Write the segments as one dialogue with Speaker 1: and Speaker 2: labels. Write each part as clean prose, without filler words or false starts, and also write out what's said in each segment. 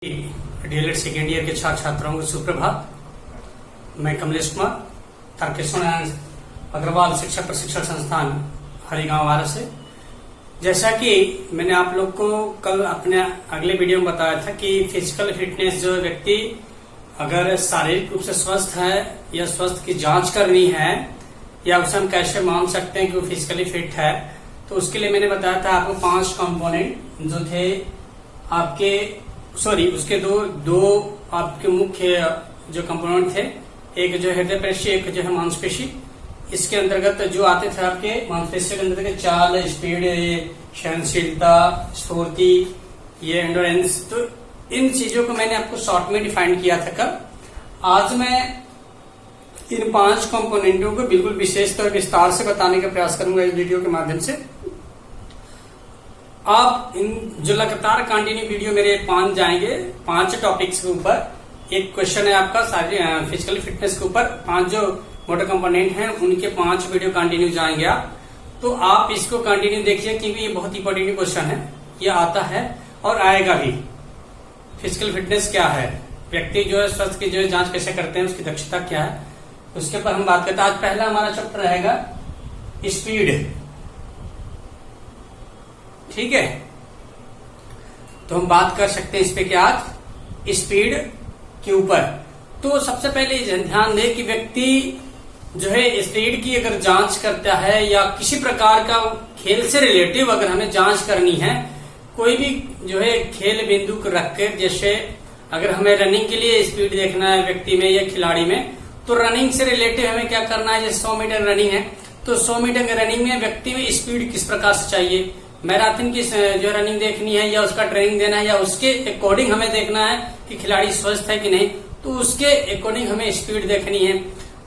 Speaker 1: DElEd second year के छात्र छात्राओं को सुप्रभात। मैं कमलेश कुमार तारकेश्वर अग्रवाल शिक्षा प्रशिक्षण संस्थान हरिगांव वारा से। जैसा कि मैंने आप लोग को कल अपने अगले वीडियो में बताया था कि फिजिकल फिटनेस जो व्यक्ति अगर शारीरिक रूप से स्वस्थ है या स्वस्थ की जांच करनी है या उसे हम कैसे मान सकते हैं कि वो फिजिकली फिट है, तो उसके लिए मैंने बताया था आपको 5 कंपोनेंट जो थे आपके उसके दो आपके मुख्य जो कंपोनेंट थे, एक जो हृदय पेशी, एक जो है मांसपेशी। इसके अंतर्गत जो आते थे आपके मांसपेशी के अंतर्गत चाल, स्पीड, सहनशीलता, स्फूर्ति, ये एंडोरेंस। तो इन चीजों को मैंने आपको शॉर्ट में डिफाइन किया था कल। आज मैं इन 5 कंपोनेंटों को बिल्कुल विशेष तौर विस्तार से बताने का प्रयास करूंगा इस वीडियो के माध्यम से। आप इन जो लगातार कंटिन्यू वीडियो मेरे 5 जाएंगे, 5 टॉपिक्स के ऊपर। एक क्वेश्चन है आपका फिजिकल फिटनेस के ऊपर, 5 जो मोटर कंपोनेंट हैं उनके 5 वीडियो कंटिन्यू जाएंगे आप। तो आप इसको कंटिन्यू देखिए क्योंकि ये बहुत इंपॉर्टेंट क्वेश्चन है, ये आता है और आएगा भी। फिजिकल फिटनेस क्या है, व्यक्ति जो है स्वस्थ की जो है जांच कैसे करते हैं, उसकी दक्षता क्या है, उसके ऊपर हम बात करते हैं। आज पहला हमारा चैप्टर रहेगा स्पीड। ठीक है, तो हम बात कर सकते हैं इस पे क्या आज स्पीड के ऊपर। तो सबसे पहले ध्यान दें कि व्यक्ति जो है स्पीड की अगर जांच करता है या किसी प्रकार का खेल से रिलेटिव अगर हमें जांच करनी है, कोई भी जो है खेल बिंदु को रख कर, जैसे अगर हमें रनिंग के लिए स्पीड देखना है व्यक्ति में या खिलाड़ी में, तो रनिंग से रिलेटिव हमें क्या करना है। जैसे 100 मीटर रनिंग है तो 100 मीटर रनिंग में व्यक्ति में स्पीड किस प्रकार से चाहिए, मैराथन की जो रनिंग देखनी है या उसका ट्रेनिंग देना है या उसके अकॉर्डिंग हमें देखना है कि खिलाड़ी स्वस्थ है कि नहीं, तो उसके अकॉर्डिंग हमें स्पीड देखनी है।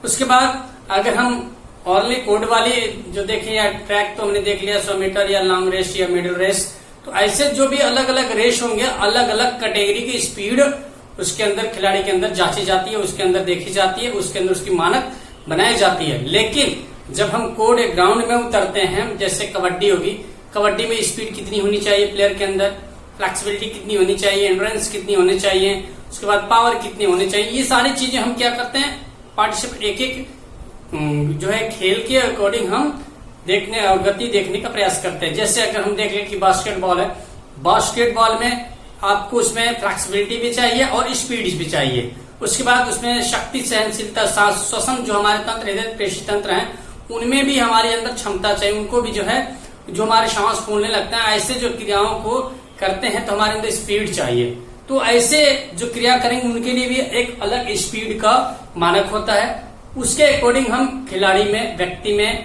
Speaker 1: उसके बाद अगर हम ओनली कोड वाली जो देखें या ट्रैक, तो हमने देख लिया 100 मीटर या लॉन्ग रेस या मिडिल रेस। तो ऐसे जो भी अलग अलग रेस होंगे, अलग अलग कैटेगरी की स्पीड उसके अंदर खिलाड़ी के अंदर जांची जाती है, उसके अंदर देखी जाती है, उसके अंदर उसकी मानक बनाई जाती है। लेकिन जब हम कोड ग्राउंड में उतरते हैं, जैसे कबड्डी होगी, कबड्डी में स्पीड कितनी होनी चाहिए प्लेयर के अंदर, फ्लेक्सिबिलिटी कितनी होनी चाहिए, एंड्योरेंस कितनी होनी चाहिए, उसके बाद पावर कितनी होनी चाहिए, ये सारी चीजें हम क्या करते हैं पार्टिसिपेट एक जो है खेल के अकॉर्डिंग हम देखने और गति देखने का प्रयास करते हैं। जैसे अगर हम देख लें कि बास्केटबॉल है, बास्केटबॉल में आपको उसमें फ्लेक्सिबिलिटी भी चाहिए और स्पीड भी चाहिए। उसके बाद उसमें शक्ति, सहनशीलता, श्वसन जो हमारे तंत्र हृदय पेशी तंत्र हैं उनमें भी हमारे अंदर क्षमता चाहिए, उनको भी जो है जो हमारे सांस फूलने लगता है, ऐसे जो क्रियाओं को करते हैं तो हमारे अंदर स्पीड चाहिए। तो ऐसे जो क्रिया करेंगे उनके लिए भी एक अलग स्पीड का मानक होता है। उसके अकॉर्डिंग हम खिलाड़ी में, व्यक्ति में,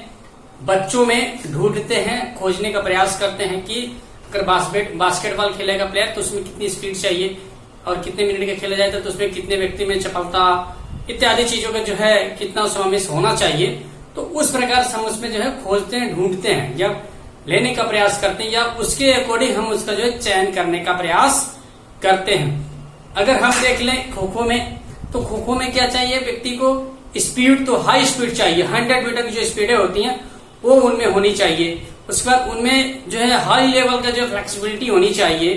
Speaker 1: बच्चों में ढूंढते हैं, खोजने का प्रयास करते हैं कि अगर बास्केटबॉल खेलेगा प्लेयर तो उसमें कितनी स्पीड चाहिए और कितने मिनट का खेला जाए तो उसमें कितने व्यक्ति में चपलता इत्यादि चीजों का जो है कितना समावेश होना चाहिए। तो उस प्रकार से हम उसमें जो है खोजते हैं, ढूंढते हैं या लेने का प्रयास करते हैं, या उसके अकॉर्डिंग हम उसका जो है चयन करने का प्रयास करते हैं। अगर हम देख लें खो खो में, तो खो खो में क्या चाहिए व्यक्ति को, स्पीड तो हाई स्पीड चाहिए। 100 मीटर की जो स्पीडें होती हैं वो उनमें होनी चाहिए। उसके बाद उनमें जो है हाई लेवल का जो फ्लेक्सिबिलिटी होनी चाहिए।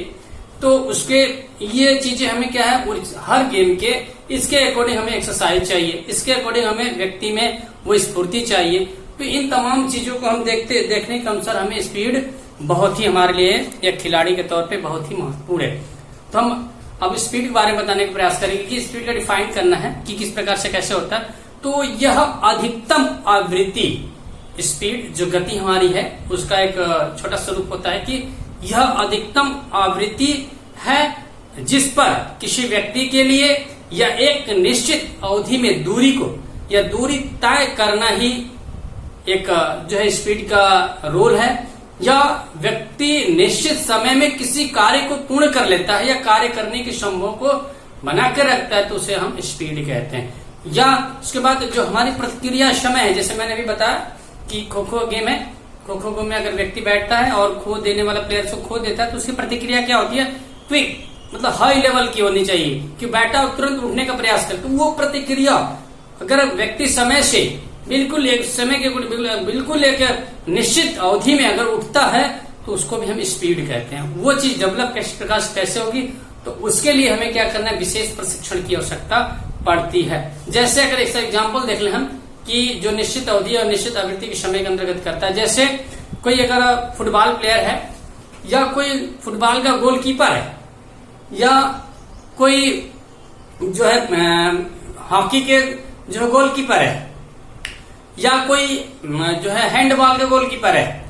Speaker 1: तो उसके ये चीजें हमें क्या है हर गेम के इसके अकॉर्डिंग हमें एक्सरसाइज चाहिए, इसके अकॉर्डिंग हमें व्यक्ति में वो स्फूर्ति चाहिए। तो इन तमाम चीजों को हम देखने के अनुसार हमें स्पीड बहुत ही हमारे लिए एक खिलाड़ी के तौर पे बहुत ही महत्वपूर्ण है। तो हम अब स्पीड के बारे में बताने का प्रयास करेंगे कि स्पीड का डिफाइन करना है कि किस प्रकार से कैसे होता है। तो यह अधिकतम आवृत्ति, स्पीड जो गति हमारी है उसका एक छोटा स्वरूप होता है कि यह अधिकतम आवृत्ति है जिस पर किसी व्यक्ति के लिए या एक निश्चित अवधि में दूरी को या दूरी तय करना ही एक जो है स्पीड का रोल है, या व्यक्ति निश्चित समय में किसी कार्य को पूर्ण कर लेता है या कार्य करने की संभव को बनाकर रखता है तो उसे हम स्पीड कहते हैं। या उसके बाद जो हमारी प्रतिक्रिया समय है, जैसे मैंने अभी बताया कि खो खो गेम है, खो खो में अगर व्यक्ति बैठता है और खो देने वाला प्लेयर को खो देता है तो उसकी प्रतिक्रिया क्या होती है, क्विक, मतलब हाई लेवल की होनी चाहिए कि बैठा और तुरंत उठने का प्रयास करे। तो वो प्रतिक्रिया अगर व्यक्ति समय से बिल्कुल एक समय के बिल्कुल एक निश्चित अवधि में अगर उठता है तो उसको भी हम स्पीड कहते हैं। वो चीज डेवलप किस प्रकार से कैसे होगी तो उसके लिए हमें क्या करना है, विशेष प्रशिक्षण की आवश्यकता पड़ती है। जैसे अगर एक एग्जाम्पल देख लें हम कि जो निश्चित अवधि और निश्चित आवृत्ति के समय के अंतर्गत करता है, जैसे कोई अगर फुटबॉल प्लेयर है या कोई फुटबॉल का गोलकीपर है या कोई जो है हॉकी के जो गोलकीपर है या कोई जो है हैंडबॉल का गोलकीपर है,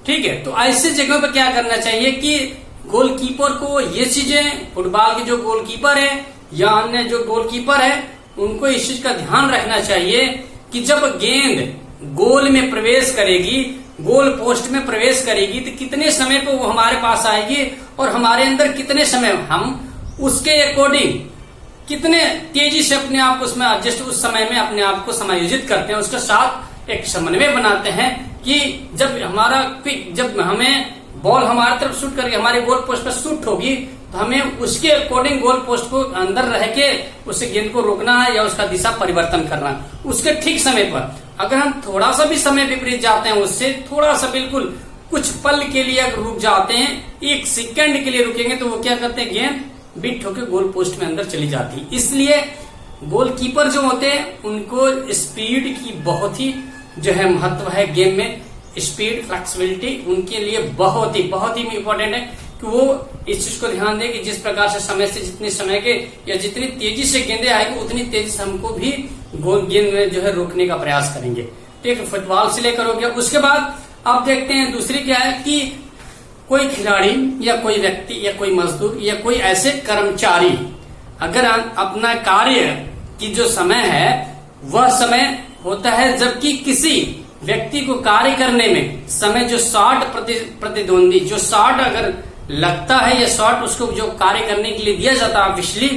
Speaker 1: ठीक है। तो ऐसी जगहों पर क्या करना चाहिए कि गोलकीपर को ये चीजें, फुटबॉल के जो गोलकीपर है या अन्य जो गोलकीपर है, उनको इस चीज का ध्यान रखना चाहिए कि जब गेंद गोल में प्रवेश करेगी, गोल पोस्ट में प्रवेश करेगी, तो कितने समय पे वो हमारे पास आएगी और हमारे अंदर कितने समय हम उसके अकॉर्डिंग कितने तेजी से अपने आप को उसमें एडजस्ट, उस समय में अपने आप को समायोजित करते हैं, उसके साथ एक समन्वय बनाते हैं कि जब हमें बॉल हमारी तरफ शूट करके हमारे गोल पोस्ट पर शूट होगी तो हमें उसके अकॉर्डिंग गोल पोस्ट को अंदर रह के उस गेंद को रोकना है या उसका दिशा परिवर्तन करना है उसके ठीक समय पर। अगर हम थोड़ा सा भी समय विपरीत जाते हैं, उससे थोड़ा सा बिल्कुल कुछ पल के लिए अगर रुक जाते हैं, 1 सेकंड के लिए रुकेंगे, तो वो क्या करते हैं, गेंद बिट होकर गोल पोस्ट में अंदर चली जाती है। इसलिए गोलकीपर जो होते हैं उनको स्पीड की बहुत ही जो है महत्व है गेम में। स्पीड, फ्लेक्सिबिलिटी उनके लिए बहुत ही इंपॉर्टेंट है कि वो इस चीज को ध्यान दें कि जिस प्रकार से समय से जितने समय के या जितनी तेजी से गेंदे आएगी उतनी तेजी से हमको भी गेंद में जो है रोकने का प्रयास करेंगे। ठीक है, फुटबॉल से लेकर हो गया। उसके बाद आप देखते हैं दूसरी क्या है कि कोई खिलाड़ी या कोई व्यक्ति या कोई मजदूर या कोई ऐसे कर्मचारी अगर अपना कार्य की जो समय है वह समय होता है जबकि किसी व्यक्ति को कार्य करने में समय जो 60 प्रतिद्वंदी जो 60 अगर लगता है या 60 उसको जो कार्य करने के लिए दिया जाता है पिछली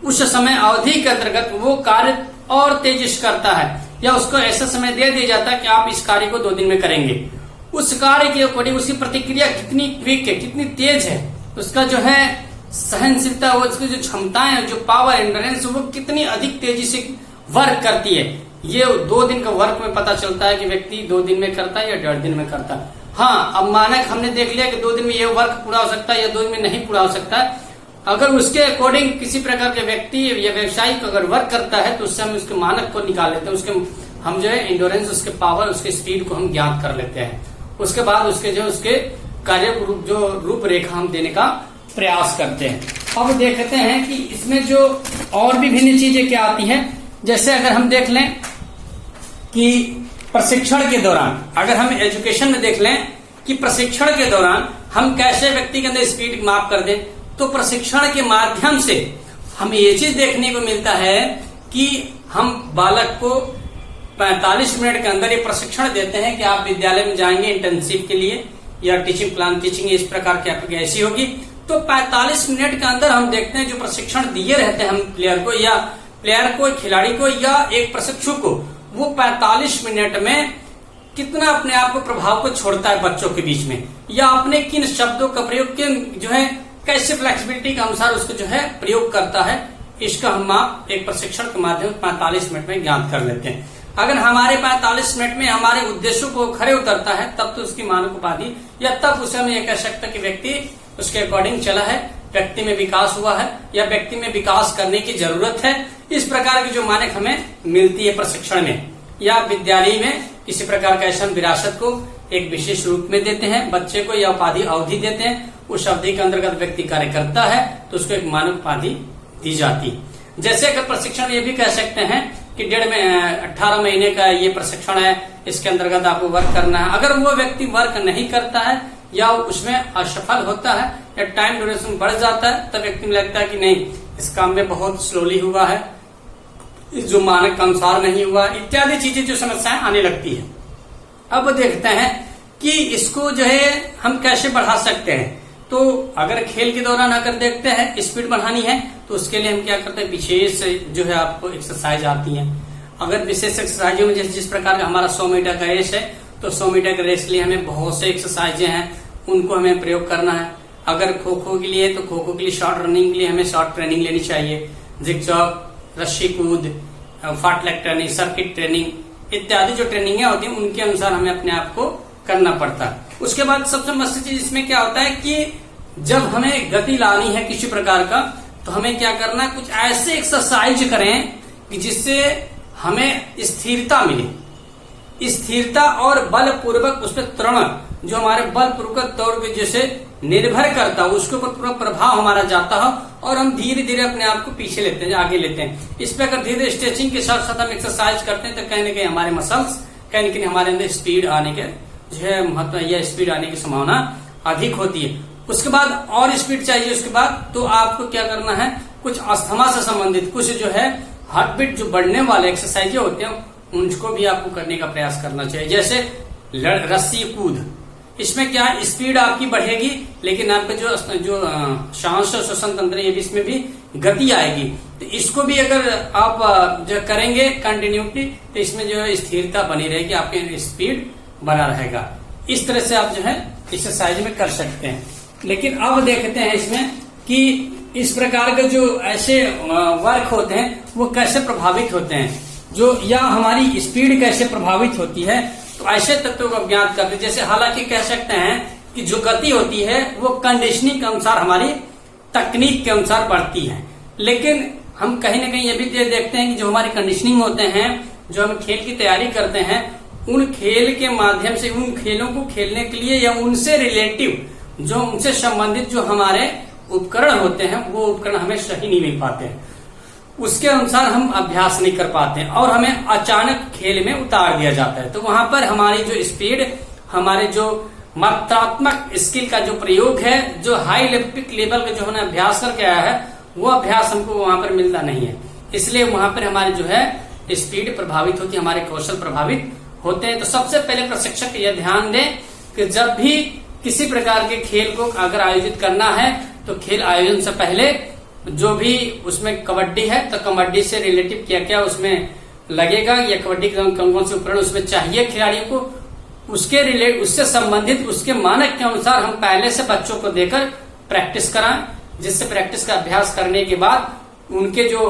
Speaker 1: उस समय अवधि के अंतर्गत वो कार्य और तेजी से करता है या उसको ऐसा समय दे दिया जाता है कि आप इस कार्य को 2 दिन में करेंगे। उस कार्य के अकॉर्डिंग उसकी प्रतिक्रिया कितनी क्विक है, कितनी तेज है, उसका जो है सहनशीलता, उसकी जो क्षमताएं है, जो पावर एंड्योरेंस, वो कितनी अधिक तेजी से वर्क करती है। ये 2 दिन का वर्क में पता चलता है कि व्यक्ति 2 दिन में करता है या 1.5 दिन में करता है। हाँ, अब मानक हमने देख लिया कि 2 दिन में ये वर्क पूरा हो सकता है या 2 दिन में नहीं पूरा हो सकता है। अगर उसके अकॉर्डिंग किसी प्रकार के व्यक्ति या व्यवसायिक अगर वर्क करता है तो उससे हम उसके मानक को निकाल लेते हैं, उसके हम जो है एंड्योरेंस, उसके पावर, उसके स्पीड को हम ज्ञात कर लेते हैं। उसके बाद उसके जो उसके कार्य जो रूपरेखा हम देने का प्रयास करते हैं। अब देखते हैं कि इसमें जो और भी भिन्न चीजें क्या आती हैं। जैसे अगर हम देख लें कि प्रशिक्षण के दौरान, अगर हम एजुकेशन में देख लें कि प्रशिक्षण के दौरान हम कैसे व्यक्ति के अंदर स्पीड माप कर दें, तो प्रशिक्षण के माध्यम से हमें ये चीज देखने को मिलता है कि हम बालक को 45 मिनट के अंदर ये प्रशिक्षण देते हैं कि आप विद्यालय में जाएंगे इंटर्नशिप के लिए या टीचिंग प्लान, टीचिंग इस प्रकार की ऐसी होगी, तो 45 मिनट के अंदर हम देखते हैं जो प्रशिक्षण दिए रहते हैं हम प्लेयर को, खिलाड़ी को या एक प्रशिक्षु को, वो 45 मिनट में कितना अपने आप को प्रभाव को छोड़ता है बच्चों के बीच में, या अपने किन शब्दों का प्रयोग जो है कैसे फ्लेक्सिबिलिटी के अनुसार उसको जो है प्रयोग करता है, इसका हम आप एक प्रशिक्षण के माध्यम से 45 मिनट में ज्ञात कर लेते हैं। अगर हमारे 45 मिनट में हमारे उद्देश्यों को खरे उतरता है तब तो उसकी मानक उपाधि या तब उसे हम ये कह सकते कि व्यक्ति उसके अकॉर्डिंग चला है, व्यक्ति में विकास हुआ है या व्यक्ति में विकास करने की जरूरत है। इस प्रकार की जो मानक हमें मिलती है प्रशिक्षण में या विद्यालय में, किसी प्रकार का ऐसा विरासत को एक विशेष रूप में देते हैं बच्चे को या उपाधि अवधि देते हैं, उस अवधि के अंतर्गत व्यक्ति कार्य करता है तो उसको एक मानक उपाधि दी जाती है। जैसे अगर प्रशिक्षण ये भी कह सकते हैं कि 18 महीने का ये प्रशिक्षण है, इसके अंतर्गत आपको वर्क करना है। अगर वो व्यक्ति वर्क नहीं करता है या उसमें असफल होता है या टाइम ड्यूरेशन बढ़ जाता है तब व्यक्ति में लगता है कि नहीं, इस काम में बहुत स्लोली हुआ है, जो मानक के अनुसार नहीं हुआ, इत्यादि चीजें जो समस्याएं आने लगती है। अब देखते हैं कि इसको जो है हम कैसे बढ़ा सकते हैं। तो अगर खेल के दौरान अगर देखते हैं स्पीड बढ़ानी है तो उसके लिए हम क्या करते हैं, विशेष जो है आपको एक्सरसाइज आती है। अगर विशेष एक्सरसाइजों में जैसे जिस प्रकार का हमारा 100 मीटर का रेस है तो 100 मीटर के रेस के लिए हमें बहुत से एक्सरसाइजें हैं, उनको हमें प्रयोग करना है। अगर खो खो के लिए तो खो खो के लिए शॉर्ट रनिंग के लिए हमें शॉर्ट ट्रेनिंग लेनी चाहिए, जिगजैग, रस्सी कूद, फाटलैग ट्रेनिंग, सर्किट ट्रेनिंग इत्यादि जो ट्रेनिंग होती है उनके अनुसार हमें अपने आप को करना पड़ता है। उसके बाद सबसे मस्त चीज इसमें क्या होता है कि जब हमें गति लानी है किसी प्रकार का, तो हमें क्या करना है, कुछ ऐसे एक्सरसाइज करें कि जिससे हमें स्थिरता मिले, स्थिरता और बलपूर्वक उस पर त्वरण जो हमारे बलपूर्वक तौर के जैसे निर्भर करता है उसके ऊपर पूरा प्रभाव हमारा जाता है और हम धीरे धीरे अपने आप को पीछे लेते हैं, आगे लेते हैं। इस पे अगर धीरे स्ट्रेचिंग के साथ साथ हम एक्सरसाइज करते हैं तो कहीं ना कहीं हमारे मसल्स, कहीं ना कहीं हमारे अंदर स्पीड आने के जो है महत्व या स्पीड आने की संभावना अधिक होती है। उसके बाद और स्पीड चाहिए उसके बाद, तो आपको क्या करना है, कुछ अस्थमा से संबंधित कुछ जो है हार्ट बीट जो बढ़ने वाले एक्सरसाइज होते हैं उनको भी आपको करने का प्रयास करना चाहिए। जैसे रस्सी कूद, इसमें क्या स्पीड आपकी बढ़ेगी लेकिन आपका जो श्वास श्वसन तंत्र है इसमें भी गति आएगी। तो इसको भी अगर आप जो करेंगे कंटिन्यूटी तो इसमें जो है स्थिरता बनी रहेगी, आपके स्पीड बना रहेगा। इस तरह से आप जो है एक्सरसाइज में कर सकते हैं। लेकिन अब देखते हैं इसमें कि इस प्रकार के जो ऐसे वर्क होते हैं वो कैसे प्रभावित होते हैं, जो या हमारी स्पीड कैसे प्रभावित होती है। तो ऐसे तत्वों को ज्ञात करते, जैसे हालांकि कह सकते हैं कि जो गति होती है वो कंडीशनिंग के अनुसार हमारी तकनीक के अनुसार बढ़ती है, लेकिन हम कहीं ना कहीं ये भी देखते हैं कि जो हमारे कंडीशनिंग होते हैं, जो हम खेल की तैयारी करते हैं, उन खेल के माध्यम से उन खेलों को खेलने के लिए या उनसे रिलेटिव जो उनसे संबंधित जो हमारे उपकरण होते हैं वो उपकरण हमें सही नहीं मिल पाते हैं, उसके अनुसार हम अभ्यास नहीं कर पाते हैं और हमें अचानक खेल में उतार दिया जाता है। तो वहां पर हमारी जो स्पीड, हमारे जो मात्रात्मक स्किल का जो प्रयोग है, जो हाई लेवल का जो हमने अभ्यास करके आया है वो अभ्यास हमको वहां पर मिलता नहीं है, इसलिए वहां पर हमारी जो है स्पीड प्रभावित होती है, हमारे कौशल प्रभावित होते हैं। तो सबसे पहले प्रशिक्षक यह ध्यान दें कि जब भी किसी प्रकार के खेल को अगर आयोजित करना है तो खेल आयोजन से पहले जो भी उसमें कबड्डी है तो कबड्डी से रिलेटिव क्या क्या उसमें लगेगा या कबड्डी के कौन कौन से उपकरण उसमें चाहिए खिलाड़ियों को, उससे संबंधित उसके मानक के अनुसार हम पहले से बच्चों को देकर प्रैक्टिस कराएं, जिससे प्रैक्टिस का अभ्यास करने के बाद उनके जो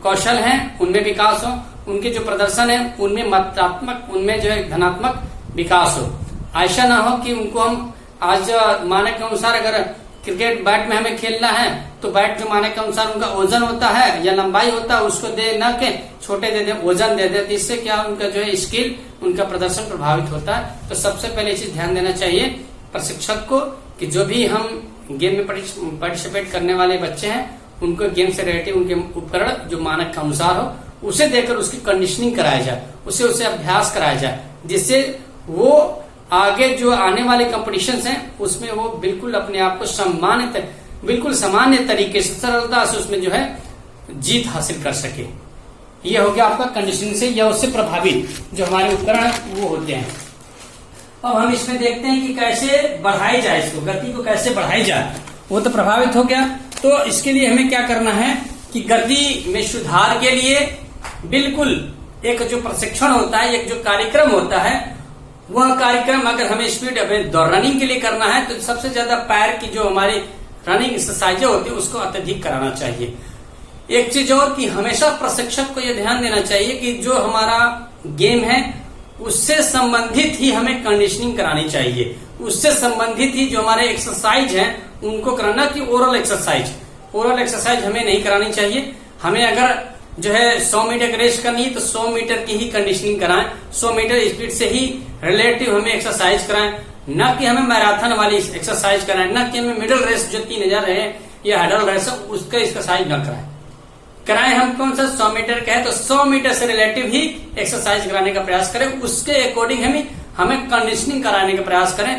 Speaker 1: कौशल हैं उनमें विकास हो, उनके जो प्रदर्शन है उनमें मात्रात्मक, उनमें जो है धनात्मक विकास हो। ऐसा ना हो कि उनको हम आज मानक के अनुसार अगर क्रिकेट बैट में हमें खेलना है तो बैट जो मानक के अनुसार उनका वजन होता है या लंबाई होता है उसको दे न के छोटे दे दे, वजन दे दे, इससे क्या उनका जो है स्किल, उनका प्रदर्शन प्रभावित होता है। तो सबसे पहले चीज ध्यान देना चाहिए प्रशिक्षक को कि जो भी हम गेम में पार्टिसिपेट करने वाले बच्चे हैं उनको गेम से रिलेटेड उनके उपकरण जो मानक के अनुसार हो उसे देकर उसकी कंडीशनिंग कराया जाए, उसे अभ्यास कराया जाए, जिससे वो आगे जो आने वाले कंपटीशंस हैं उसमें वो बिल्कुल अपने आप को बिल्कुल सामान्य तरीके से सरलता से उसमें जो है जीत हासिल कर सके। ये हो गया आपका कंडीशनिंग से या उससे प्रभावित जो हमारे उपकरण वो होते हैं। अब हम इसमें देखते हैं कि कैसे बढ़ाई जाए, इसको गति को कैसे बढ़ाई जाए। वो तो प्रभावित हो गया, तो इसके लिए हमें क्या करना है कि गति में सुधार के लिए बिल्कुल एक जो प्रशिक्षण होता है, एक जो कार्यक्रम होता है, वह कार्यक्रम अगर हमें स्पीड रनिंग के लिए करना है तो सबसे ज्यादा पैर की जो हमारी रनिंग एक्सरसाइजें होती है उसको अत्यधिक कराना चाहिए। एक चीज और कि हमेशा प्रशिक्षक को यह ध्यान देना चाहिए कि जो हमारा गेम है उससे संबंधित ही हमें कंडीशनिंग करानी चाहिए, उससे संबंधित ही जो हमारे एक्सरसाइज है उनको कराना, कि ओरल एक्सरसाइज हमें नहीं करानी चाहिए। हमें अगर जो है 100 मीटर की रेस करनी है तो 100 मीटर की ही कंडीशनिंग कराएं, 100 मीटर स्पीड से ही रिलेटिव हमें एक्सरसाइज कराएं, न कि हमें मैराथन वाली एक्सरसाइज कराएं, न कि हमें मिडिल रेस जो 3000 है या हडल रेस है उसका एक्सरसाइज न कराएं हम कौन सा 100 मीटर का है तो 100 मीटर से रिलेटिव ही एक्सरसाइज कराने का प्रयास करें, उसके अकॉर्डिंग हमें कंडीशनिंग कराने का प्रयास करें।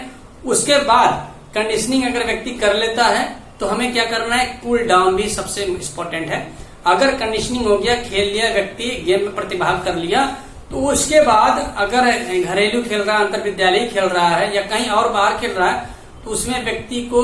Speaker 1: उसके बाद कंडीशनिंग अगर व्यक्ति कर लेता है तो हमें क्या करना है, कूल डाउन भी सबसे इम्पोर्टेंट है। अगर कंडीशनिंग हो गया, खेल लिया व्यक्ति, गेम में प्रतिभाग कर लिया, तो उसके बाद अगर घरेलू खेल रहा है, अंतर विद्यालय खेल रहा है या कहीं और बाहर खेल रहा है तो उसमें व्यक्ति को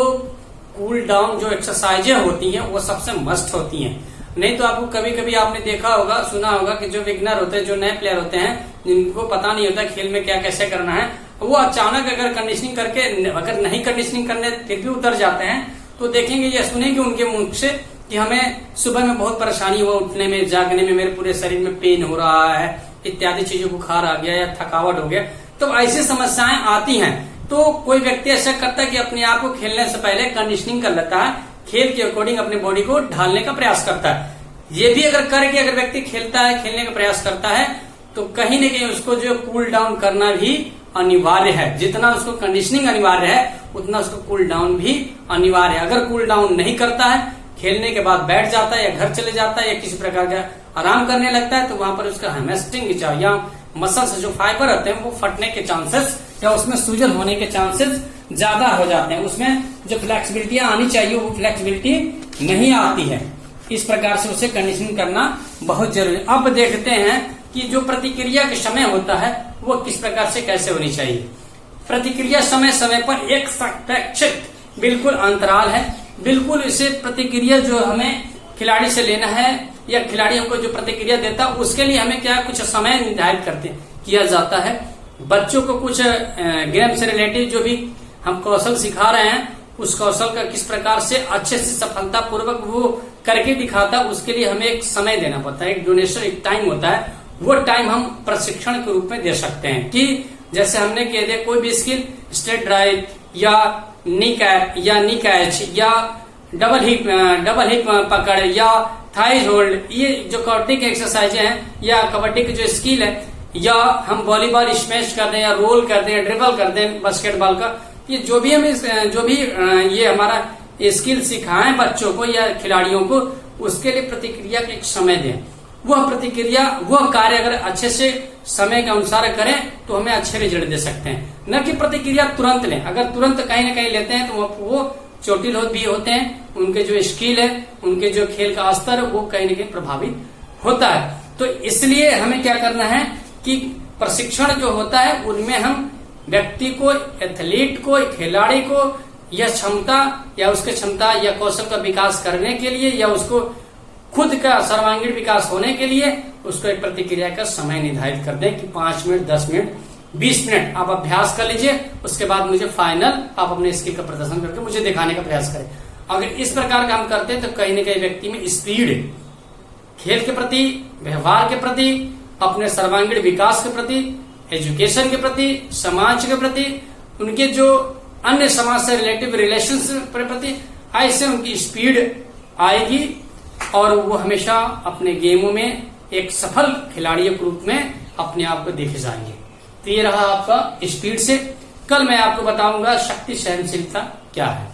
Speaker 1: कूल डाउन जो एक्सरसाइजें होती हैं वो सबसे मस्ट होती हैं। नहीं तो आपको कभी कभी आपने देखा होगा, सुना होगा कि जो बिगनर होते हैं, जो नए प्लेयर होते हैं, जिनको पता नहीं होता खेल में क्या कैसे करना है, वो अचानक अगर कंडीशनिंग करके अगर नहीं कंडीशनिंग करने फिर भी उतर जाते हैं तो देखेंगे या सुनेंगे उनके मुख से कि हमें सुबह में बहुत परेशानी हुआ, उठने में, जागने में, मेरे पूरे शरीर में पेन हो रहा है, इत्यादि चीजों, बुखार आ गया या थकावट हो गया। तो ऐसी समस्याएं आती हैं। तो कोई व्यक्ति ऐसा करता है कि अपने आप को खेलने से पहले कंडीशनिंग कर लेता है, खेल के अकॉर्डिंग अपने बॉडी को ढालने का प्रयास करता है। ये भी अगर करके अगर व्यक्ति खेलता है, खेलने का प्रयास करता है, तो कहीं न कहीं उसको जो कूल डाउन करना भी अनिवार्य है। जितना उसको कंडीशनिंग अनिवार्य है उतना उसको कूल डाउन भी अनिवार्य है। अगर कूल डाउन नहीं करता है, खेलने के बाद बैठ जाता है या घर चले जाता है या किसी प्रकार का आराम करने लगता है, तो वहां पर उसका हेमस्ट्रिंग या मसल्स जो फाइबर रहते हैं वो फटने के चांसेस या उसमें सूजन होने के चांसेस ज्यादा हो जाते हैं। उसमें जो फ्लेक्सिबिलिटी आनी चाहिए वो फ्लेक्सिबिलिटी नहीं आती है। इस प्रकार से उसे कंडीशनिंग करना बहुत जरूरी है। अब देखते हैं कि जो प्रतिक्रिया के समय होता है वो किस प्रकार से कैसे होनी चाहिए। प्रतिक्रिया समय समय पर एक सापेक्षिक बिल्कुल अंतराल है। बिल्कुल इसे प्रतिक्रिया जो हमें खिलाड़ी से लेना है या खिलाड़ी हमको जो प्रतिक्रिया देता है उसके लिए हमें क्या कुछ समय निर्धारित किया जाता है। बच्चों को कुछ गेम से रिलेटेड जो भी हम कौशल सिखा रहे हैं उस कौशल का किस प्रकार से अच्छे से सफलता पूर्वक वो करके दिखाता है, उसके लिए हमें एक समय देना पड़ता है, एक डोनेशन, एक टाइम होता है। वो टाइम हम प्रशिक्षण के रूप में दे सकते हैं कि जैसे हमने कह दिया कोई भी स्किल, स्ट्रेट ड्राइव या नी कैच या डबल हिप पकड़ या थाई होल्ड, ये जो कबड्डी के एक्सरसाइज हैं या कबड्डी की जो स्किल है, या हम वॉलीबॉल स्मैश कर दें या रोल कर दें या ड्रिबल कर दें बास्केटबॉल का, ये जो भी ये हमारा स्किल सिखाएं बच्चों को या खिलाड़ियों को, उसके लिए प्रतिक्रिया का एक समय दें। वह प्रतिक्रिया, वह कार्य अगर अच्छे से समय के अनुसार करें तो हमें अच्छे रिजल्ट दे सकते हैं। न कि प्रतिक्रिया तुरंत लें। अगर तुरंत कहीं न कहीं लेते हैं तो वो चोटिल भी होते हैं, उनके जो स्किल है, उनके जो खेल का स्तर है वो कहीं न कहीं प्रभावित होता है। तो इसलिए हमें क्या करना है कि प्रशिक्षण जो होता है उनमें हम व्यक्ति को, एथलीट को, खिलाड़ी को यह क्षमता या उसके क्षमता या कौशल का विकास करने के लिए या उसको खुद का सर्वांगीण विकास होने के लिए उसको एक प्रतिक्रिया का समय निर्धारित कर दें कि 5 मिनट, 10 मिनट, 20 मिनट आप अभ्यास कर लीजिए। उसके बाद मुझे फाइनल आप अपने स्किल का प्रदर्शन करके मुझे दिखाने का प्रयास करें। अगर इस प्रकार का हम करते हैं तो कहीं न कहीं व्यक्ति में स्पीड, खेल के प्रति, व्यवहार के प्रति, अपने सर्वांगीण विकास के प्रति, एजुकेशन के प्रति, समाज के प्रति, उनके जो अन्य समाज से रिलेटिव रिलेशंस के प्रति, ऐसे उनकी स्पीड आएगी और वो हमेशा अपने गेमों में एक सफल खिलाड़ी के रूप में अपने आप को देखे जाएंगे। तो ये रहा आपका स्पीड से। कल मैं आपको बताऊंगा शक्ति सहनशीलता क्या है।